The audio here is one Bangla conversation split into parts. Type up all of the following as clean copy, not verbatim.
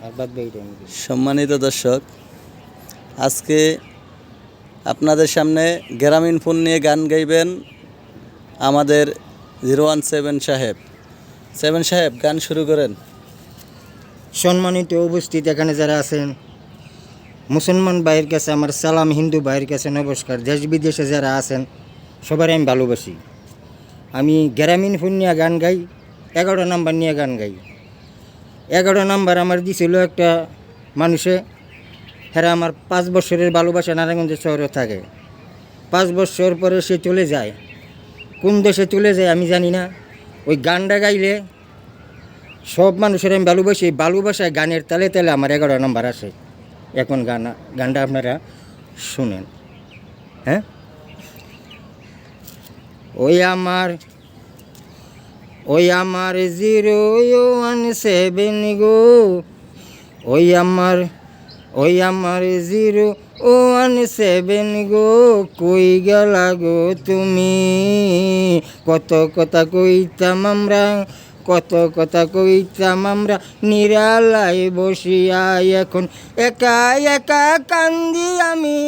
আর বাদ বাকিটা সম্মানিত দর্শক, আজকে আপনাদের সামনে গ্রামীণ ফোন নিয়ে গান গাইবেন আমাদের 017 সাহেব। সাহেব, গান শুরু করেন। সম্মানিত উপস্থিত এখানে যারা আছেন, মুসলমান ভাইয়ের কাছে আমার সালাম, হিন্দু ভাইয়ের কাছে নমস্কার। দেশ বিদেশে যারা আছেন সবারই আমি ভালোবাসি। আমি গ্রামীণ ফোন নিয়ে গান গাই, 11 নাম্বার নিয়ে গান গাই। 11 নাম্বার আমার দিছিল একটা মানুষে, হেরা আমার 5 বছরের ভালোবাসা নারায়ণগঞ্জ শহরে থাকে। 5 বছর পরে সে চলে যায়, কোন দেশে চলে যায় আমি জানি না। ওই গানটা গাইলে সব মানুষের আমি ভালোবাসি, ভালোবাসায় গানের তালে তালে আমার 11 নাম্বার আসে। এখন গানটা আপনারা শুনেন। হ্যাঁ, ওই আমার 017 গো, ওই আমার 017 গো, কই গেলা গো তুমি? কত কথা কইতাম আমরা, কত কথা কইতাম আমরা নিরালায় বসিয়া, এখন একা একা কান্দি আমি,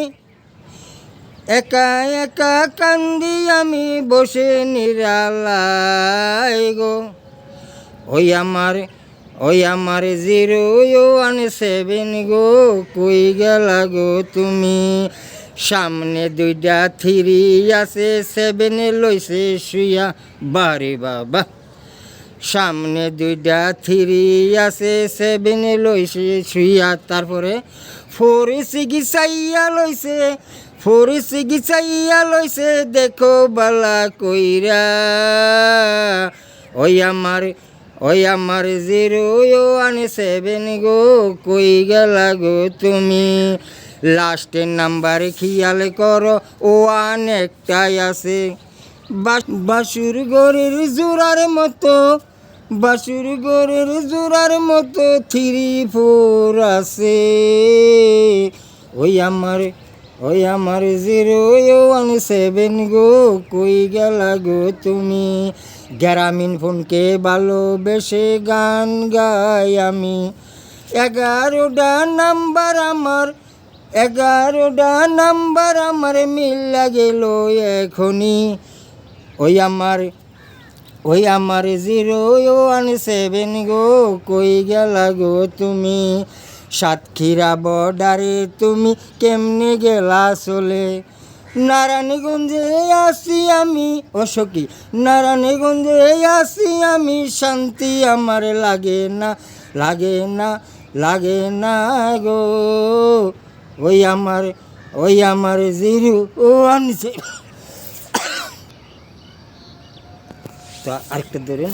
একা একা কান্দি আমি বসে নিরালায় গো। ওই আমার 017 গো, কই গেলা গো তুমি? সামনে 2টা 3 আছে, 7 লইছে শুইয়া, বারে বাবা। সামনে 2টা 3 আছে, 7 লইছে শুইয়া, তারপরে 4 চিকিৎসাইয়া লইছে, 4 চিকিৎসাইয়া লইছে, দেখো বালা কইরা। ওই আমার 017 গো, কই গেলা গো তুমি? লাস্টের নাম্বার খেয়াল করো, ও অনেকটাই আছে। বাসুর গোরের জোড়ার মতো, বাসুর গোরের জোড়ার মতো 3 4 আছে। ওই আমার 017 গো, কই গেলা গো তুমি? গ্রামীণ ফোনকে ভালোবেসে গান গাই আমি। 11টা নাম্বার আমার, 11টা নাম্বার আমার মিল্লা গেল এখনই। ওই আমার 017 গো, কই গেলা গো তুমি? সাতক্ষীরা বর্ডারে তুমি কেমনে গেলা চলে? নারায়ণগঞ্জে আসি আমি, অসখী নারায়ণগঞ্জে আসি আমি, শান্তি আমার লাগে না, লাগে না, লাগে না গো। ওই আমার 017। তো আরেকটা ধরে